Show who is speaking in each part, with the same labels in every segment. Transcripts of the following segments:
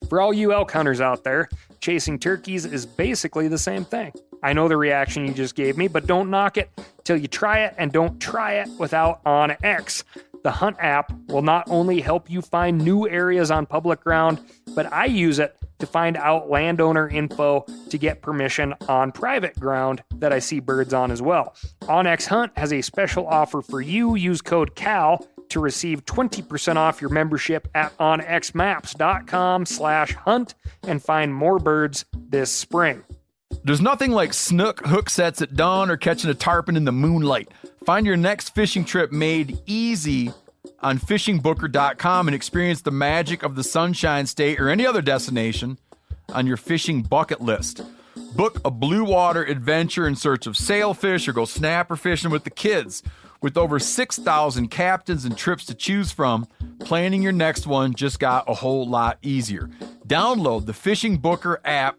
Speaker 1: For all you elk hunters out there, chasing turkeys is basically the same thing. I know the reaction you just gave me, but don't knock it till you try it, and don't try it without OnX. The Hunt app will not only help you find new areas on public ground, but I use it to find out landowner info to get permission on private ground that I see birds on as well. OnX Hunt has a special offer for you. Use code CAL to receive 20% off your membership at onxmaps.com/hunt and find more birds this spring.
Speaker 2: There's nothing like snook hook sets at dawn or catching a tarpon in the moonlight. Find your next fishing trip made easy on fishingbooker.com and experience the magic of the Sunshine State or any other destination on your fishing bucket list. Book a blue water adventure in search of sailfish or go snapper fishing with the kids. With over 6,000 captains and trips to choose from, planning your next one just got a whole lot easier. Download the Fishing Booker app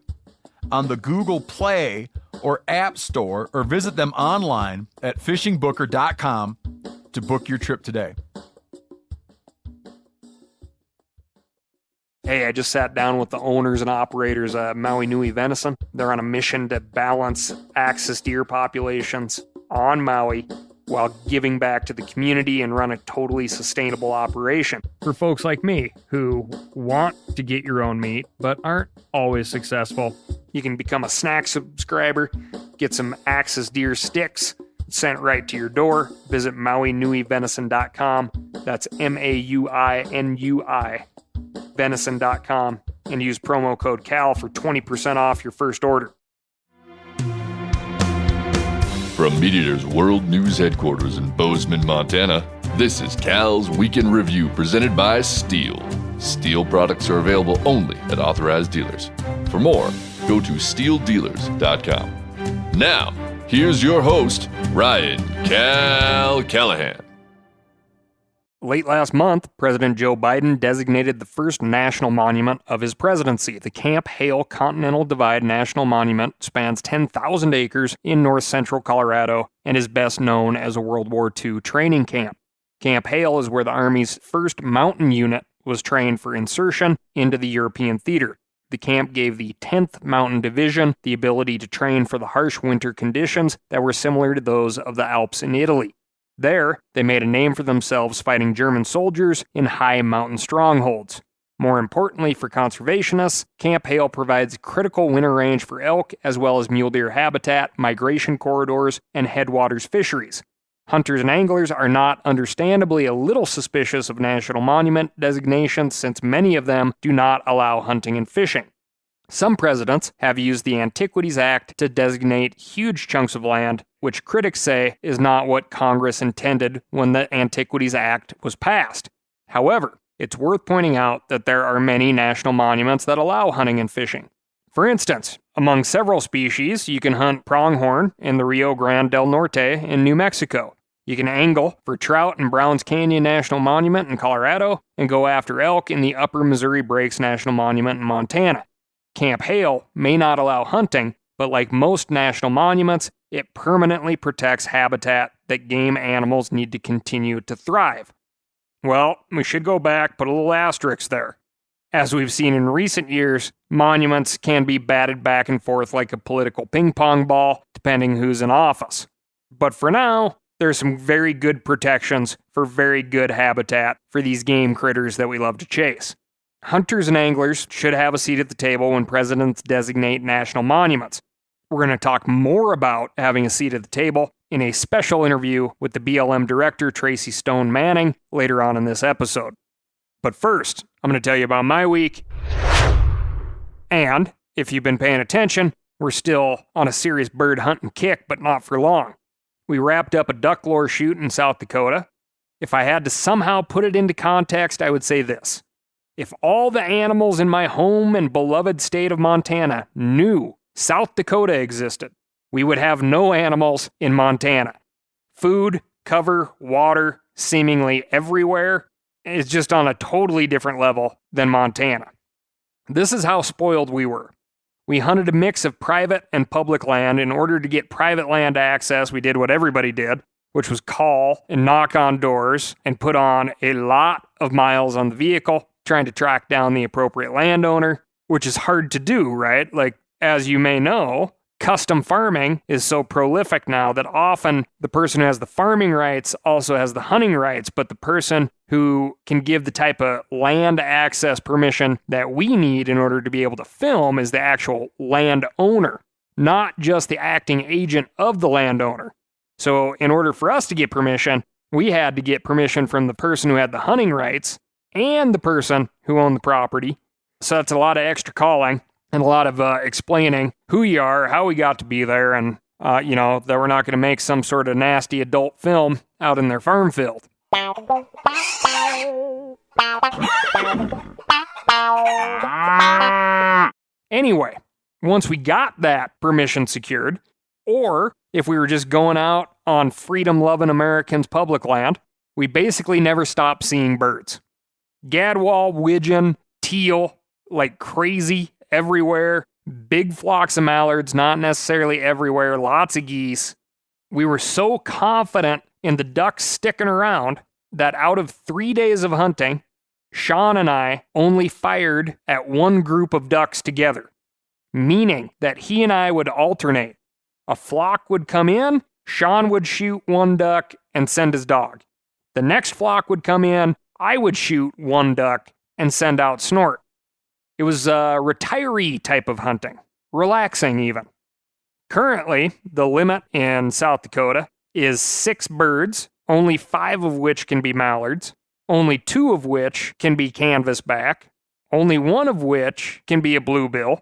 Speaker 2: on the Google Play or App Store, or visit them online at fishingbooker.com to book your trip today.
Speaker 1: Hey, I just sat down with the owners and operators of Maui Nui Venison. They're on a mission to balance axis deer populations on Maui while giving back to the community and run a totally sustainable operation. For folks like me who want to get your own meat but aren't always successful, you can become a snack subscriber, get some axis deer sticks sent right to your door. Visit MauiNuiVenison.com. That's MAUINUI venison.com and use promo code CAL for 20% off your first order.
Speaker 3: From MeatEater's World News Headquarters in Bozeman, Montana, this is Cal's Weekend Review presented by Steel. Steel products are available only at authorized dealers. For more, go to steeldealers.com. Now, here's your host, Ryan Cal Callahan.
Speaker 1: Late last month, President Joe Biden designated the first national monument of his presidency. The Camp Hale Continental Divide National Monument spans 10,000 acres in north-central Colorado and is best known as a World War II training camp. Camp Hale is where the Army's first mountain unit was trained for insertion into the European theater. The camp gave the 10th Mountain Division the ability to train for the harsh winter conditions that were similar to those of the Alps in Italy. There, they made a name for themselves fighting German soldiers in high mountain strongholds. More importantly for conservationists, Camp Hale provides critical winter range for elk as well as mule deer habitat, migration corridors, and headwaters fisheries. Hunters and anglers are not understandably a little suspicious of national monument designations since many of them do not allow hunting and fishing. Some presidents have used the Antiquities Act to designate huge chunks of land, which critics say is not what Congress intended when the Antiquities Act was passed. However, it's worth pointing out that there are many national monuments that allow hunting and fishing. For instance, among several species, you can hunt pronghorn in the Rio Grande del Norte in New Mexico. You can angle for trout in Browns Canyon National Monument in Colorado, and go after elk in the Upper Missouri Breaks National Monument in Montana. Camp Hale may not allow hunting, but like most national monuments, it permanently protects habitat that game animals need to continue to thrive. Well, we should go back, put a little asterisk there. As we've seen in recent years, monuments can be batted back and forth like a political ping pong ball, depending who's in office. But for now, there's some very good protections for very good habitat for these game critters that we love to chase. Hunters and anglers should have a seat at the table when presidents designate national monuments. We're going to talk more about having a seat at the table in a special interview with the BLM director Tracy Stone Manning later on in this episode. But first, I'm going to tell you about my week. And, if you've been paying attention, we're still on a serious bird hunting kick, but not for long. We wrapped up a duck lure shoot in South Dakota. If I had to somehow put it into context, I would say this. If all the animals in my home and beloved state of Montana knew South Dakota existed, we would have no animals in Montana. Food, cover, water, seemingly everywhere is just on a totally different level than Montana. This is how spoiled we were. We hunted a mix of private and public land. In order to get private land access, we did what everybody did, which was call and knock on doors and put on a lot of miles on the vehicle trying to track down the appropriate landowner, which is hard to do, right? Like, as you may know, custom farming is so prolific now that often the person who has the farming rights also has the hunting rights, but the person who can give the type of land access permission that we need in order to be able to film is the actual landowner, not just the acting agent of the landowner. So in order for us to get permission, we had to get permission from the person who had the hunting rights and the person who owned the property. So that's a lot of extra calling and a lot of explaining who you are, how we got to be there, and, that we're not going to make some sort of nasty adult film out in their farm field. Anyway, once we got that permission secured, or if we were just going out on freedom-loving Americans' public land, we basically never stopped seeing birds. Gadwall, widgeon, teal, like crazy everywhere. Big flocks of mallards, not necessarily everywhere. Lots of geese. We were so confident in the ducks sticking around that out of 3 days of hunting, Sean and I only fired at one group of ducks together, meaning that he and I would alternate. A flock would come in, Sean would shoot one duck and send his dog. The next flock would come in, I would shoot one duck and send out Snort. It was a retiree type of hunting, relaxing even. Currently, the limit in South Dakota is 6 birds, only 5 of which can be mallards, only 2 of which can be canvasback, only 1 of which can be a bluebill.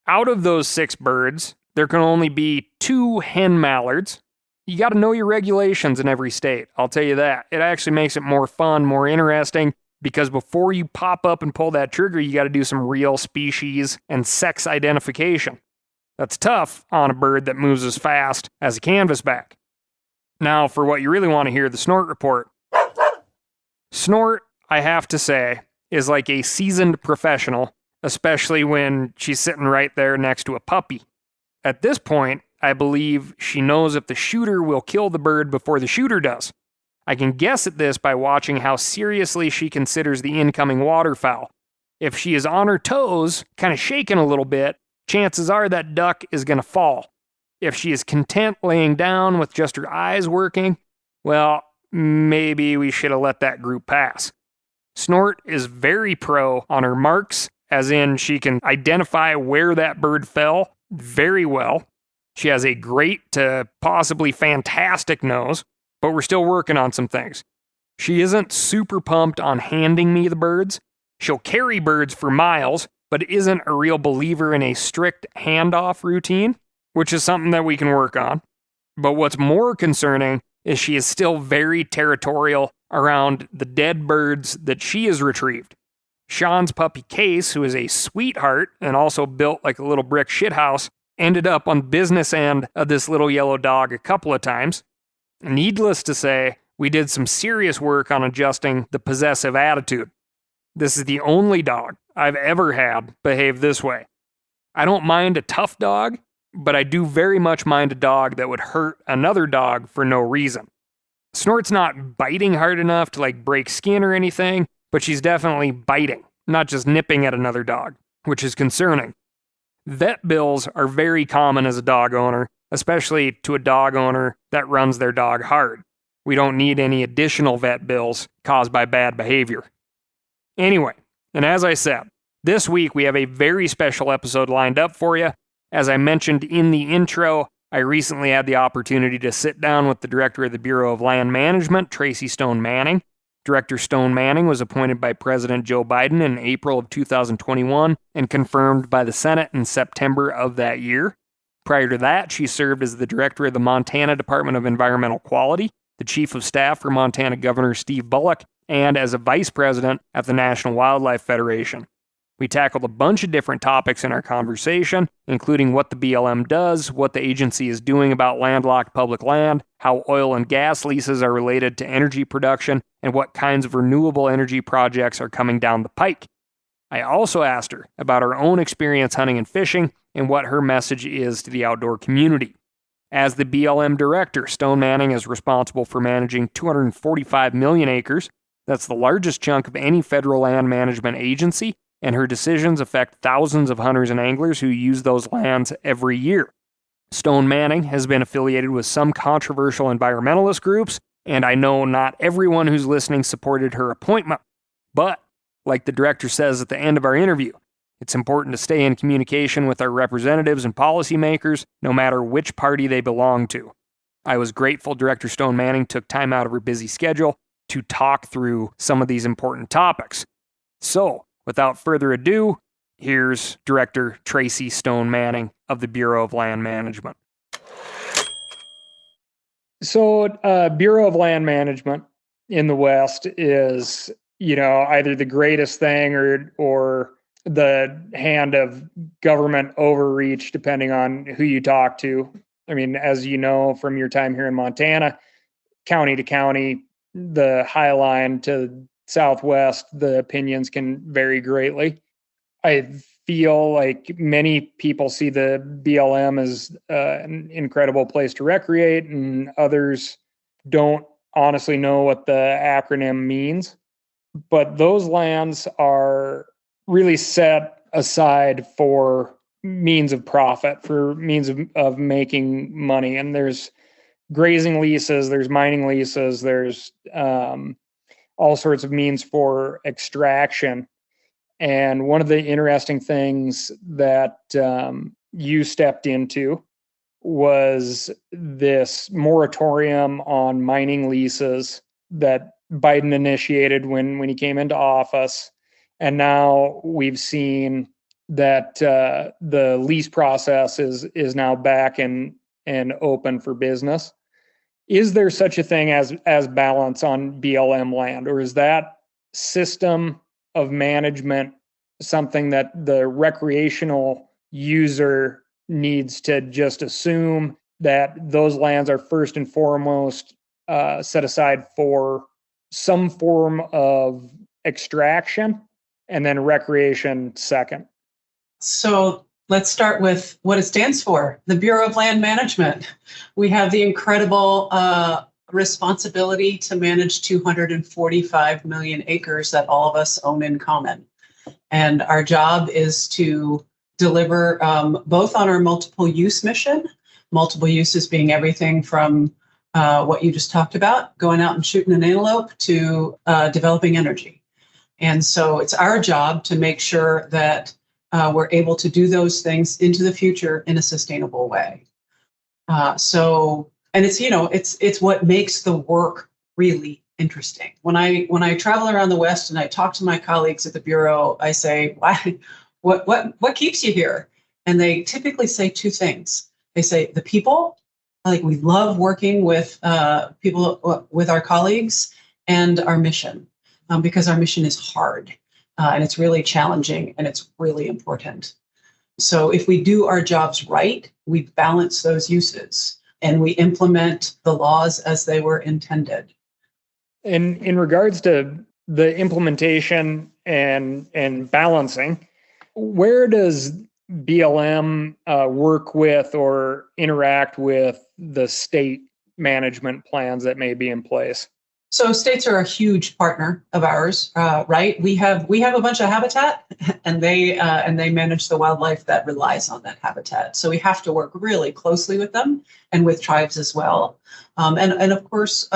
Speaker 1: Out of those 6 birds, there can only be 2 hen mallards. You got to know your regulations in every state, I'll tell you that. It actually makes it more fun, more interesting, because before you pop up and pull that trigger, you got to do some real species and sex identification. That's tough on a bird that moves as fast as a canvasback. Now, for what you really want to hear, the Snort report. Snort, I have to say, is like a seasoned professional, especially when she's sitting right there next to a puppy. At this point, I believe she knows if the shooter will kill the bird before the shooter does. I can guess at this by watching how seriously she considers the incoming waterfowl. If she is on her toes, kind of shaking a little bit, chances are that duck is going to fall. If she is content laying down with just her eyes working, well, maybe we should have let that group pass. Snort is very pro on her marks, as in she can identify where that bird fell very well. She has a great to possibly fantastic nose, but we're still working on some things. She isn't super pumped on handing me the birds. She'll carry birds for miles, but isn't a real believer in a strict handoff routine, which is something that we can work on. But what's more concerning is she is still very territorial around the dead birds that she has retrieved. Sean's puppy Case, who is a sweetheart and also built like a little brick shithouse, ended up on the business end of this little yellow dog a couple of times. Needless to say, we did some serious work on adjusting the possessive attitude. This is the only dog I've ever had behave this way. I don't mind a tough dog, but I do very much mind a dog that would hurt another dog for no reason. Snort's not biting hard enough to break skin or anything, but she's definitely biting, not just nipping at another dog, which is concerning. Vet bills are very common as a dog owner, especially to a dog owner that runs their dog hard. We don't need any additional vet bills caused by bad behavior. Anyway, and as I said, this week we have a very special episode lined up for you. As I mentioned in the intro, I recently had the opportunity to sit down with the director of the Bureau of Land Management, Tracy Stone Manning. Director Stone Manning was appointed by President Joe Biden in April of 2021 and confirmed by the Senate in September of that year. Prior to that, she served as the director of the Montana Department of Environmental Quality, the chief of staff for Montana Governor Steve Bullock, and as a vice president at the National Wildlife Federation. We tackled a bunch of different topics in our conversation, including what the BLM does, what the agency is doing about landlocked public land, how oil and gas leases are related to energy production, and what kinds of renewable energy projects are coming down the pike. I also asked her about her own experience hunting and fishing and what her message is to the outdoor community. As the BLM director, Stone Manning is responsible for managing 245 million acres, That's the largest chunk of any federal land management agency, and her decisions affect thousands of hunters and anglers who use those lands every year. Stone Manning has been affiliated with some controversial environmentalist groups, and I know not everyone who's listening supported her appointment. But, like the director says at the end of our interview, it's important to stay in communication with our representatives and policymakers, no matter which party they belong to. I was grateful Director Stone Manning took time out of her busy schedule to talk through some of these important topics. So, without further ado, here's Director Tracy Stone Manning of the Bureau of Land Management. So, Bureau of Land Management in the West is, either the greatest thing or the hand of government overreach, depending on who you talk to. I mean, as you know from your time here in Montana, county to county, the High Line to Southwest, the opinions can vary greatly. I feel like many people see the BLM as an incredible place to recreate, and others don't honestly know what the acronym means. But those lands are really set aside for means of profit, for means of making money. And there's grazing leases, there's mining leases, there's all sorts of means for extraction. And one of the interesting things that you stepped into was this moratorium on mining leases that Biden initiated when he came into office. And now we've seen that the lease process is now back and open for business. Is there such a thing as balance on BLM land, or is that system of management something that the recreational user needs to just assume that those lands are first and foremost set aside for some form of extraction, and then recreation second?
Speaker 4: So let's start with what it stands for, the Bureau of Land Management. We have the incredible responsibility to manage 245 million acres that all of us own in common. And our job is to deliver both on our multiple use mission, multiple uses being everything from what you just talked about, going out and shooting an antelope, to developing energy. And so it's our job to make sure that we're able to do those things into the future in a sustainable way. And it's what makes the work really interesting. When I travel around the West and I talk to my colleagues at the Bureau, I say, "Why? What keeps you here?" And they typically say two things. They say the people, like we love working with people, with our colleagues, and our mission, because our mission is hard. And it's really challenging, and it's really important. So if we do our jobs right, we balance those uses and we implement the laws as they were intended.
Speaker 1: And in regards to the implementation and balancing, where does BLM work with or interact with the state management plans that may be in place?
Speaker 4: So states are a huge partner of ours, right? We have a bunch of habitat, and they manage the wildlife that relies on that habitat. So we have to work really closely with them and with tribes as well, and of course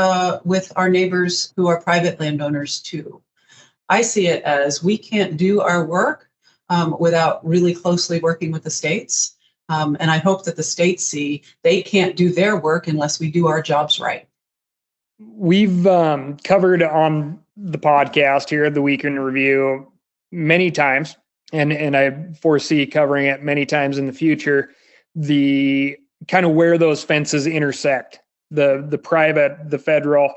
Speaker 4: with our neighbors who are private landowners too. I see it as we can't do our work without really closely working with the states, and I hope that the states see they can't do their work unless we do our jobs right.
Speaker 1: We've covered on the podcast here, the Week in Review, many times, and I foresee covering it many times in the future, the kind of where those fences intersect, the private, the federal,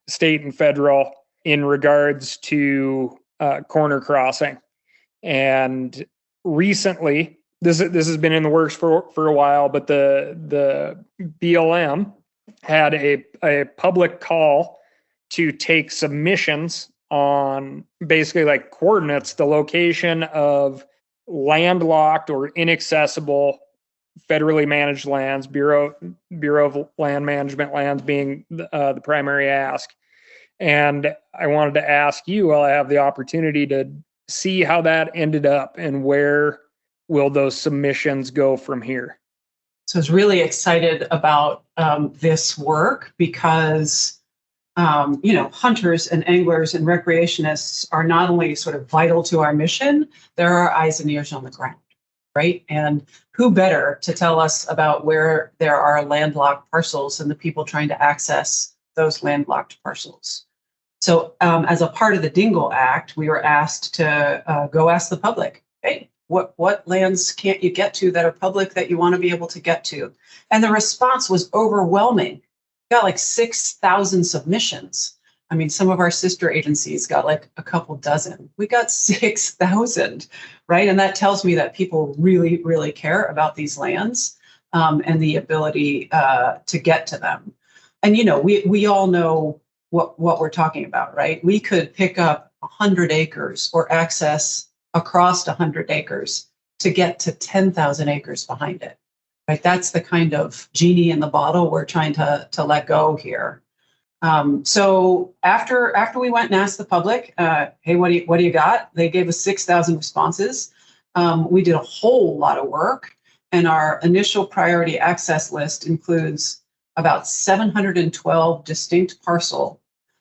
Speaker 1: state and federal, in regards to corner crossing. And recently, this has been in the works for a while, but the BLM had a public call to take submissions on basically like coordinates, the location of landlocked or inaccessible federally managed lands, Bureau of Land Management lands being the primary ask. And I wanted to ask you, while I have the opportunity, to see how that ended up and where will those submissions go from here.
Speaker 4: So I was really excited about this work because, hunters and anglers and recreationists are not only sort of vital to our mission, they're our eyes and ears on the ground, right? And who better to tell us about where there are landlocked parcels than the people trying to access those landlocked parcels? So as a part of the Dingle Act, we were asked to go ask the public, hey, what lands can't you get to that are public that you want to be able to get to? And the response was overwhelming. We got like 6,000 submissions. I mean, some of our sister agencies got like a couple dozen. We got 6,000, right? And that tells me that people really, really care about these lands and the ability to get to them. And, we all know what we're talking about, right? We could pick up 100 acres or access across 100 acres to get to 10,000 acres behind it, right? That's the kind of genie in the bottle we're trying to let go here. So after we went and asked the public, hey, what do you got? They gave us 6,000 responses. We did a whole lot of work, and our initial priority access list includes about 712 distinct parcel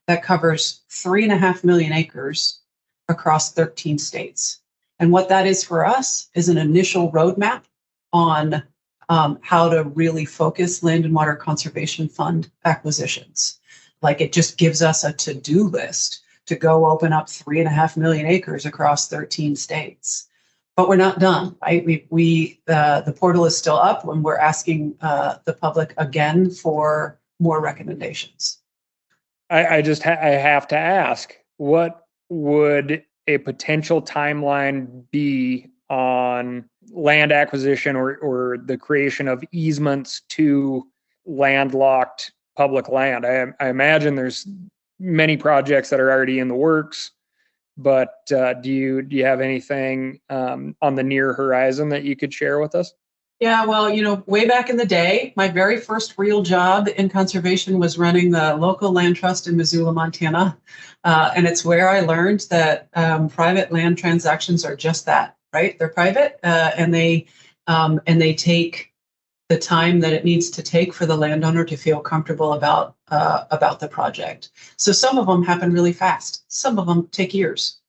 Speaker 4: that covers 3.5 million acres across 13 states. And what that is for us is an initial roadmap on how to really focus Land and Water Conservation Fund acquisitions. Like, it just gives us a to-do list to go open up 3.5 million acres across 13 states. But we're not done, right? The portal is still up when we're asking the public again for more recommendations.
Speaker 1: I have to ask, what would a potential timeline be on land acquisition or the creation of easements to landlocked public land? I imagine there's many projects that are already in the works, but do you have anything on the near horizon that you could share with us?
Speaker 4: Yeah, well, way back in the day, my very first real job in conservation was running the local land trust in Missoula, Montana. And it's where I learned that private land transactions are just that, right? They're private and they take the time that it needs to take for the landowner to feel comfortable about the project. So some of them happen really fast. Some of them take years.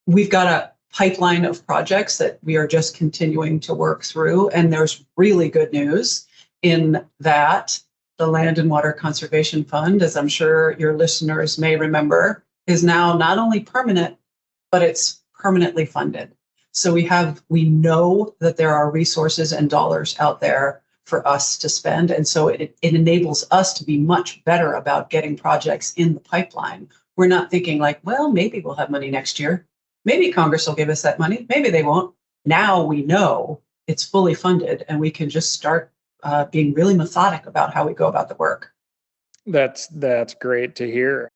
Speaker 4: We've got a pipeline of projects that we are just continuing to work through. And there's really good news in that the Land and Water Conservation Fund, as I'm sure your listeners may remember, is now not only permanent, but it's permanently funded. So we know that there are resources and dollars out there for us to spend. And so it enables us to be much better about getting projects in the pipeline. We're not thinking like, well, maybe we'll have money next year. Maybe Congress will give us that money. Maybe they won't. Now we know it's fully funded and we can just start being really methodic about how we go about the work.
Speaker 1: That's great to hear.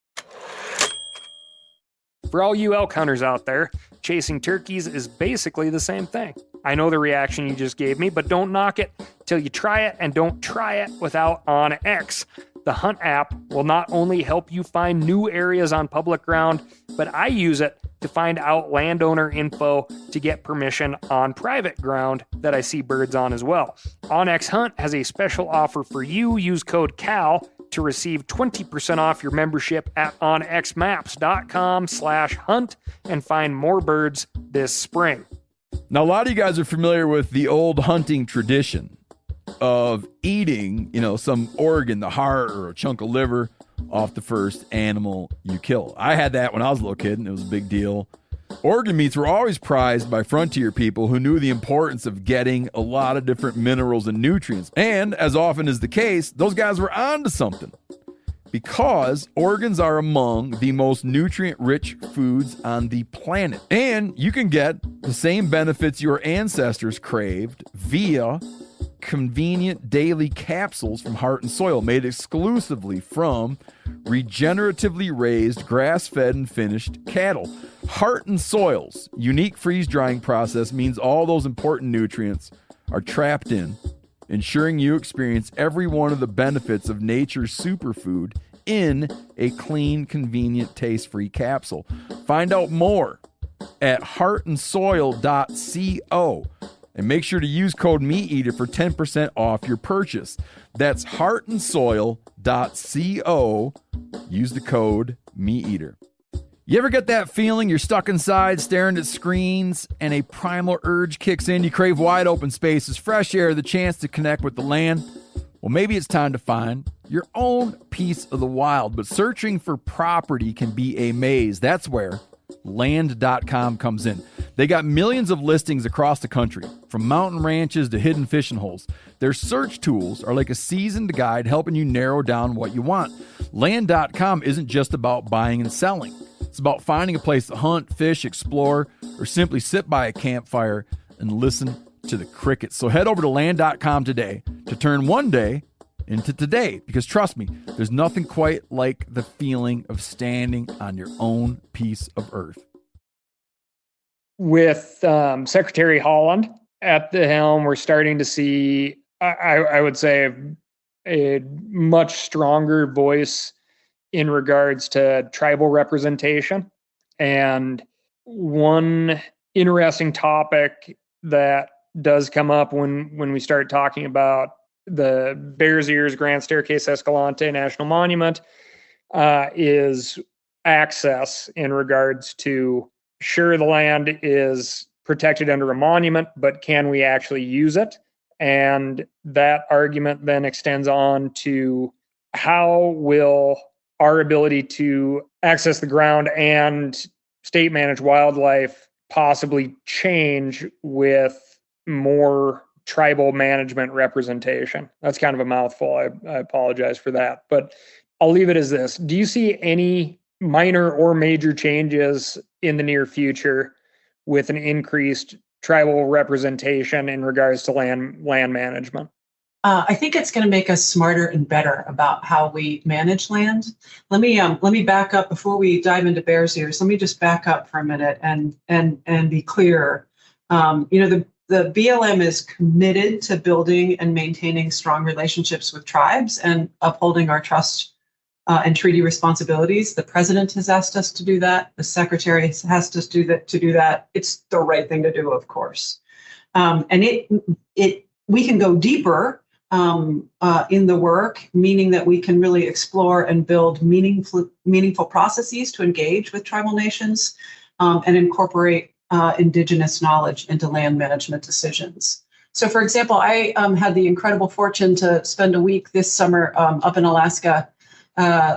Speaker 1: For all you elk hunters out there, chasing turkeys is basically the same thing. I know the reaction you just gave me, but don't knock it till you try it, and don't try it without OnX. The Hunt app will not only help you find new areas on public ground, but I use it to find out landowner info to get permission on private ground that I see birds on as well. OnX Hunt has a special offer for you. Use code CAL to receive 20% off your membership at onxmaps.com/hunt and find more birds this spring.
Speaker 2: Now, a lot of you guys are familiar with the old hunting tradition of eating, some organ, the heart or a chunk of liver off the first animal you kill. I had that when I was a little kid, and it was a big deal. Organ meats were always prized by frontier people who knew the importance of getting a lot of different minerals and nutrients. And as often is the case, those guys were onto something, because organs are among the most nutrient-rich foods on the planet. And you can get the same benefits your ancestors craved via convenient daily capsules from Heart and Soil, made exclusively from regeneratively raised, grass-fed, and finished cattle. Heart and Soil's unique freeze-drying process means all those important nutrients are trapped in, ensuring you experience every one of the benefits of nature's superfood in a clean, convenient, taste-free capsule. Find out more at heartandsoil.co. And make sure to use code MeatEater for 10% off your purchase. That's heartandsoil.co. Use the code MeatEater. You ever get that feeling you're stuck inside staring at screens and a primal urge kicks in? You crave wide open spaces, fresh air, the chance to connect with the land. Well, maybe it's time to find your own piece of the wild, but searching for property can be a maze. That's where land.com comes in. They got millions of listings across the country, from mountain ranches to hidden fishing holes. Their search tools are like a seasoned guide helping you narrow down what you want. Land.com isn't just about buying and selling. It's about finding a place to hunt, fish, explore, or simply sit by a campfire and listen to the crickets. So head over to land.com today to turn one day into today, because trust me, there's nothing quite like the feeling of standing on your own piece of earth.
Speaker 1: With Secretary Holland at the helm, we're starting to see, I would say, a much stronger voice in regards to tribal representation. And one interesting topic that does come up when we start talking about the Bears Ears Grand Staircase Escalante National Monument is access in regards to, sure, the land is protected under a monument, but can we actually use it? And that argument then extends on to how will our ability to access the ground and state managed wildlife possibly change with more tribal management representation? That's kind of a mouthful. I apologize for that, but I'll leave it as this. Do you see any minor or major changes in the near future with an increased tribal representation in regards to land management?
Speaker 4: I think it's going to make us smarter and better about how we manage land. Let me back up before we dive into Bears Ears. Let me just back up for a minute and be clear. The BLM is committed to building and maintaining strong relationships with tribes and upholding our trust and treaty responsibilities. The president has asked us to do that. The secretary has asked us to do that. It's the right thing to do, of course. And we can go deeper in the work, meaning that we can really explore and build meaningful processes to engage with tribal nations and incorporate indigenous knowledge into land management decisions. So, for example, I had the incredible fortune to spend a week this summer up in Alaska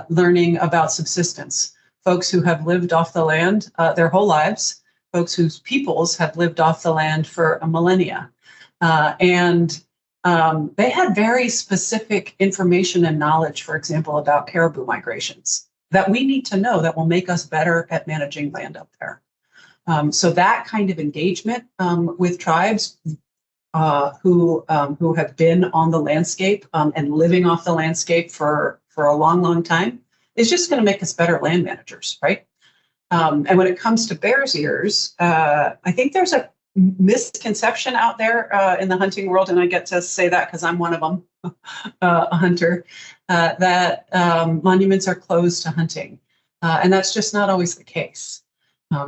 Speaker 4: learning about subsistence. Folks who have lived off the land their whole lives, folks whose peoples have lived off the land for a millennia. And they had very specific information and knowledge, for example, about caribou migrations that we need to know that will make us better at managing land up there. So that kind of engagement with tribes who have been on the landscape and living off the landscape for a long, long time is just going to make us better land managers, right? And when it comes to Bears Ears, I think there's a misconception out there in the hunting world, and I get to say that because I'm one of them, a hunter, that monuments are closed to hunting, and that's just not always the case.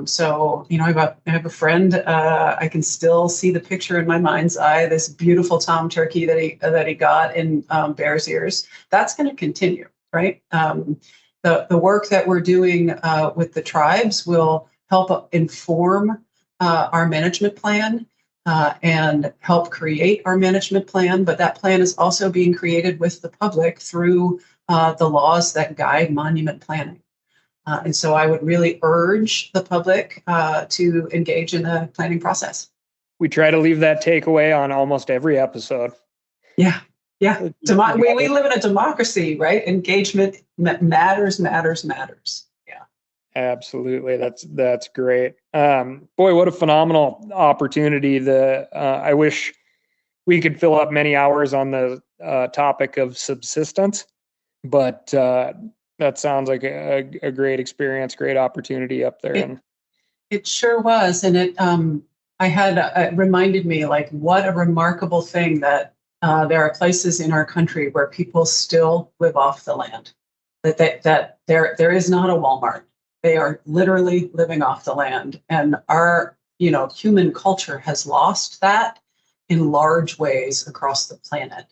Speaker 4: So, I have a friend. I can still see the picture in my mind's eye. This beautiful tom turkey that he got in Bears Ears. That's going to continue, right? The work that we're doing with the tribes will help inform our management plan and help create our management plan. But that plan is also being created with the public through the laws that guide monument planning. And so I would really urge the public to engage in the planning process.
Speaker 1: We try to leave that takeaway on almost every episode.
Speaker 4: Yeah. We live in a democracy, right? Engagement matters. Yeah.
Speaker 1: Absolutely. That's great. Boy, what a phenomenal opportunity. I wish we could fill up many hours on the topic of subsistence, but that sounds like a great experience, great opportunity up there.
Speaker 4: It sure was. And it reminded me like what a remarkable thing that there are places in our country where people still live off the land. that there is not a Walmart. They are literally living off the land, and our human culture has lost that in large ways across the planet.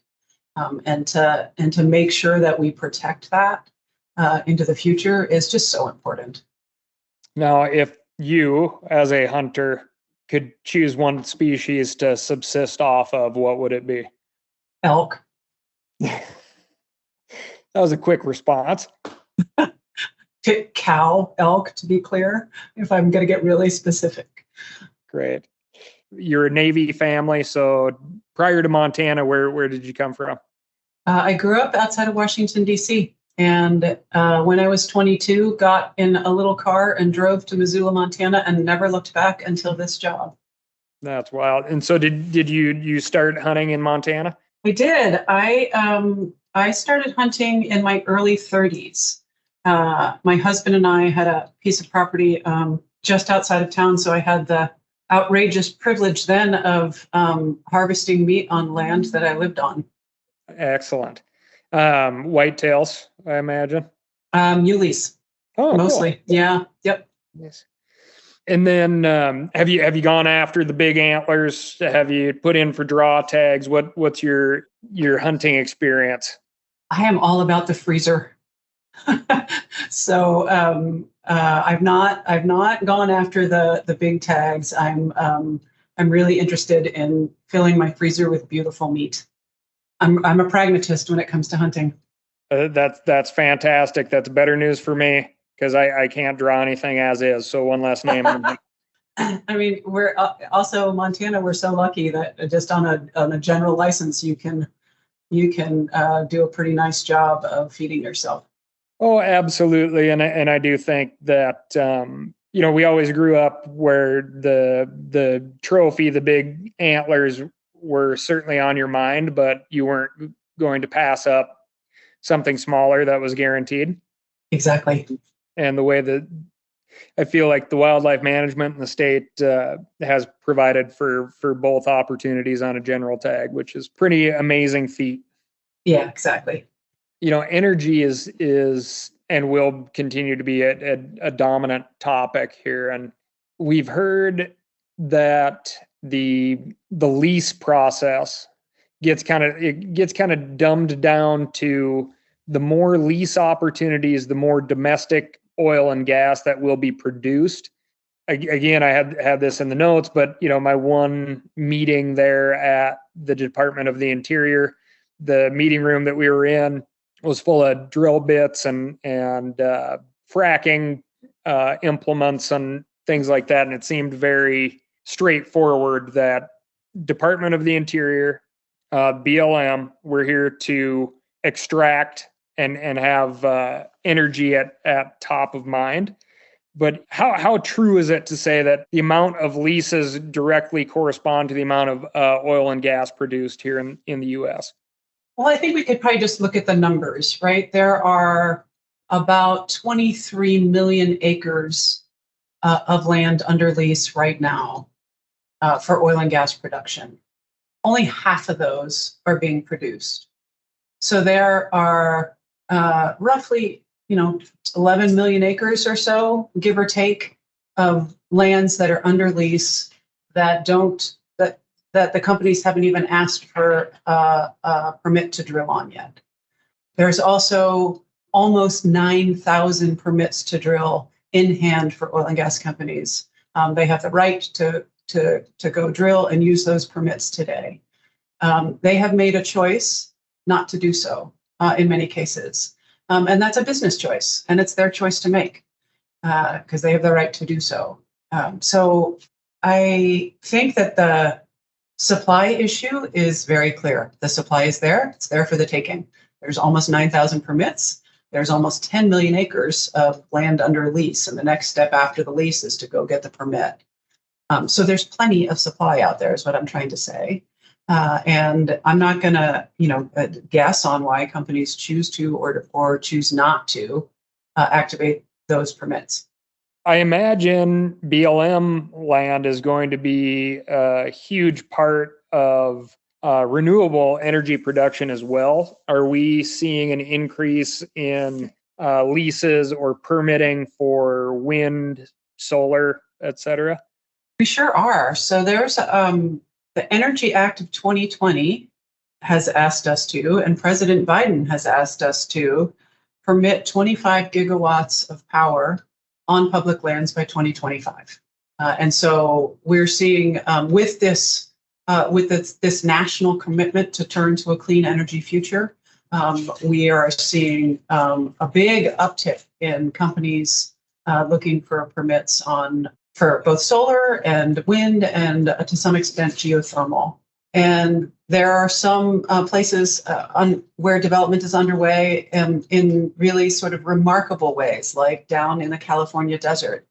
Speaker 4: And to make sure that we protect that into the future is just so important.
Speaker 1: Now, if you, as a hunter, could choose one species to subsist off of, what would it be?
Speaker 4: Elk.
Speaker 1: That was a quick response.
Speaker 4: Cow, elk, to be clear, if I'm going to get really specific.
Speaker 1: Great. You're a Navy family, so prior to Montana, where did you come from?
Speaker 4: I grew up outside of Washington, D.C., and when I was 22, got in a little car and drove to Missoula, Montana, and never looked back until this job.
Speaker 1: That's wild. And so did you start hunting in Montana?
Speaker 4: I did. I started hunting in my early 30s. My husband and I had a piece of property just outside of town, so I had the outrageous privilege then of harvesting meat on land that I lived on.
Speaker 1: Excellent. Whitetails, I imagine.
Speaker 4: Muleys.
Speaker 1: Oh,
Speaker 4: mostly. Cool. Yeah. Yep.
Speaker 1: Yes. And then have you gone after the big antlers? Have you put in for draw tags? What's your hunting experience?
Speaker 4: I am all about the freezer. So I've not gone after the big tags. I'm really interested in filling my freezer with beautiful meat. I'm a pragmatist when it comes to hunting.
Speaker 1: That's fantastic. That's better news for me, because I can't draw anything as is. So one less name.
Speaker 4: I mean, we're also Montana. We're so lucky that just on a general license, you can do a pretty nice job of feeding yourself.
Speaker 1: Oh, absolutely. And I do think that, we always grew up where the trophy, the big antlers were certainly on your mind, but you weren't going to pass up something smaller that was guaranteed.
Speaker 4: Exactly.
Speaker 1: And the way that I feel like the wildlife management in the state has provided for both opportunities on a general tag, which is pretty amazing feat.
Speaker 4: Yeah, exactly.
Speaker 1: Energy is and will continue to be a dominant topic here. And we've heard that the lease process gets kind of dumbed down to the more lease opportunities, the more domestic oil and gas that will be produced. Again, I had this in the notes, but my one meeting there at the Department of the Interior, the meeting room that we were in was full of drill bits and fracking implements and things like that. And it seemed very straightforward that Department of the Interior, BLM, we're here to extract and have energy at top of mind. But how true is it to say that the amount of leases directly correspond to the amount of oil and gas produced here in the U.S.?
Speaker 4: Well, I think we could probably just look at the numbers, right? There are about 23 million acres of land under lease right now for oil and gas production. Only half of those are being produced. So there are roughly, 11 million acres or so, give or take, of lands that are under lease that the companies haven't even asked for a permit to drill on yet. There's also almost 9,000 permits to drill in hand for oil and gas companies. They have the right to go drill and use those permits today. They have made a choice not to do so in many cases. And that's a business choice, and it's their choice to make because they have the right to do so. So I think that the supply issue is very clear. The supply is there. It's there for the taking. There's almost 9,000 permits. There's almost 10 million acres of land under lease. And the next step after the lease is to go get the permit. So there's plenty of supply out there is what I'm trying to say. And I'm not going to, guess on why companies choose to or choose not to activate those permits.
Speaker 1: I imagine BLM land is going to be a huge part of renewable energy production as well. Are we seeing an increase in leases or permitting for wind, solar, etc.?
Speaker 4: We sure are. So there's the Energy Act of 2020 has asked us to, and President Biden has asked us to permit 25 gigawatts of power on public lands by 2025. And so we're seeing with this national commitment to turn to a clean energy future, we are seeing a big uptick in companies looking for permits for both solar and wind and to some extent geothermal. And there are some places where development is underway in really sort of remarkable ways, like down in the California desert.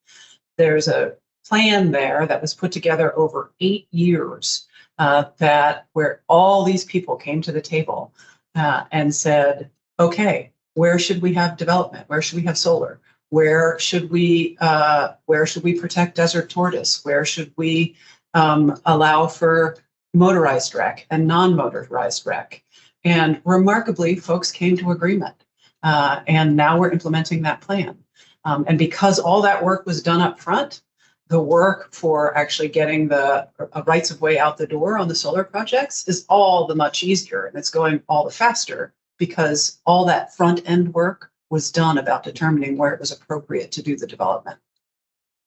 Speaker 4: There's a plan there that was put together over 8 years where all these people came to the table and said, okay, where should we have development? Where should we have solar? Where should we protect desert tortoise? Where should we allow for motorized rec and non-motorized rec? And remarkably, folks came to agreement. And now we're implementing that plan. And because all that work was done up front, the work for actually getting the rights of way out the door on the solar projects is all the much easier, and it's going all the faster because all that front end work was done about determining where it was appropriate to do the development.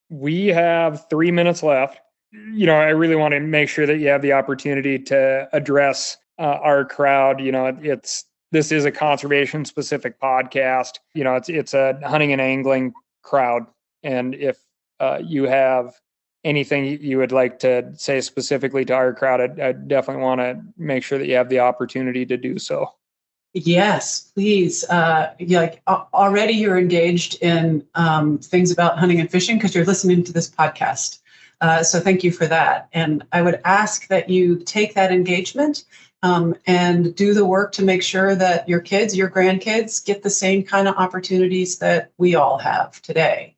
Speaker 4: We
Speaker 1: have 3 minutes left. I really want to make sure that you have the opportunity to address our crowd. This is a conservation specific podcast. It's a hunting and angling crowd. And if you have anything you would like to say specifically to our crowd, I definitely want to make sure that you have the opportunity to do so.
Speaker 4: Yes, please. Already you're engaged in things about hunting and fishing because you're listening to this podcast. So thank you for that. And I would ask that you take that engagement and do the work to make sure that your kids, your grandkids get the same kind of opportunities that we all have today.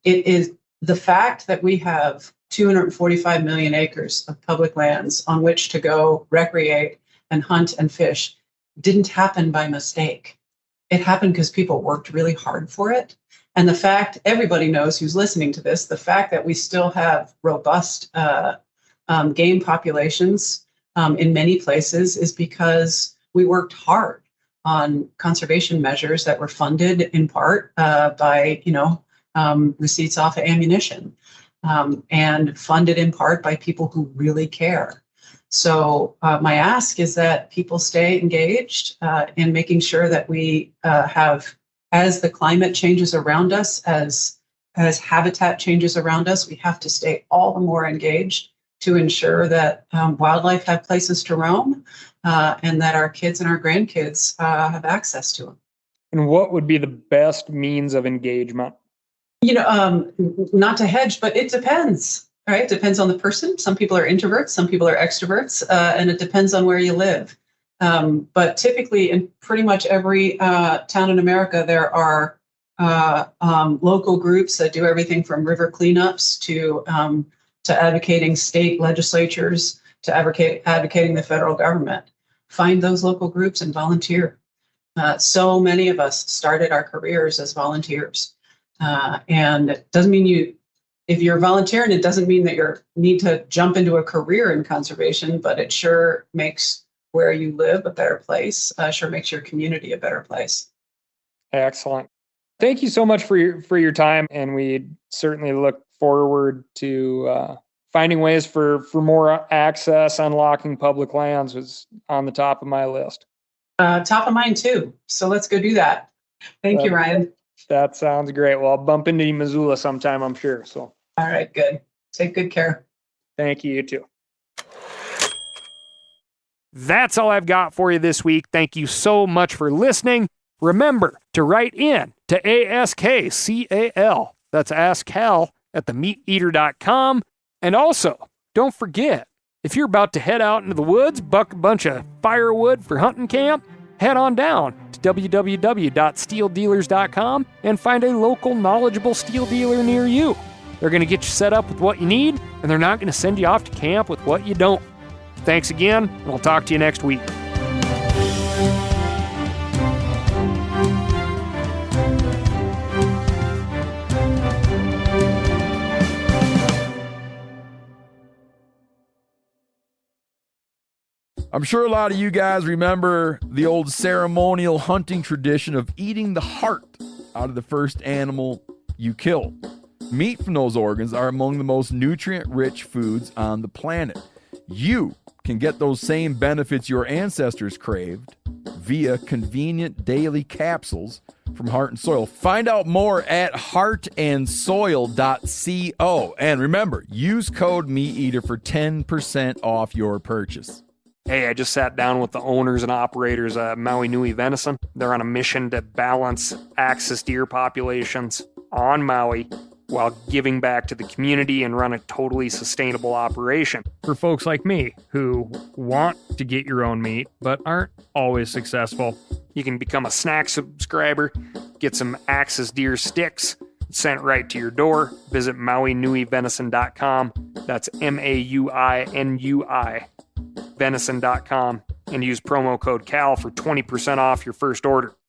Speaker 4: It is the fact that we have 245 million acres of public lands on which to go recreate and hunt and fish didn't happen by mistake. It happened because people worked really hard for it. And the fact, everybody knows who's listening to this, the fact that we still have robust game populations in many places is because we worked hard on conservation measures that were funded in part by, receipts off of ammunition and funded in part by people who really care. So my ask is that people stay engaged in making sure that we have, as the climate changes around us, as habitat changes around us, we have to stay all the more engaged to ensure that wildlife have places to roam and that our kids and our grandkids have access to them.
Speaker 1: And what would be the best means of engagement?
Speaker 4: Not to hedge, but it depends. Right? It depends on the person. Some people are introverts, some people are extroverts, and it depends on where you live. But typically, in pretty much every town in America, there are local groups that do everything from river cleanups to advocating state legislatures to advocating the federal government. Find those local groups and volunteer. So many of us started our careers as volunteers, and it doesn't mean if you're volunteering, it doesn't mean that you need to jump into a career in conservation, but it sure makes where you live a better place, sure makes your community a better place.
Speaker 1: Excellent. Thank you so much for your time, and we certainly look forward to finding ways for more access. Unlocking public lands was on the top of my list.
Speaker 4: Top of mine too. So let's go do that. Thank you, Ryan.
Speaker 1: That sounds great. Well, I'll bump into Missoula sometime, I'm sure. So.
Speaker 4: All right, good. Take good care.
Speaker 1: Thank you, you too. That's all I've got for you this week. Thank you so much for listening. Remember to write in to ASKCAL. That's AskCal at themeateater.com. And also, don't forget, if you're about to head out into the woods, buck a bunch of firewood for hunting camp, head on down to www.steeldealers.com and find a local knowledgeable steel dealer near you. They're going to get you set up with what you need, and they're not going to send you off to camp with what you don't. Thanks again, and I'll talk to you next week.
Speaker 2: I'm sure a lot of you guys remember the old ceremonial hunting tradition of eating the heart out of the first animal you kill. Meat from those organs are among the most nutrient-rich foods on the planet. You can get those same benefits your ancestors craved via convenient daily capsules from Heart and Soil. Find out more at heartandsoil.co. And remember, use code MeatEater for 10% off your purchase.
Speaker 1: Hey, I just sat down with the owners and operators of Maui Nui Venison. They're on a mission to balance axis deer populations on Maui while giving back to the community and run a totally sustainable operation. For folks like me who want to get your own meat but aren't always successful, you can become a snack subscriber, get some axis deer sticks sent right to your door. Visit MauiNuiVenison.com. That's MAUINUI venison.com and use promo code CAL for 20% off your first order.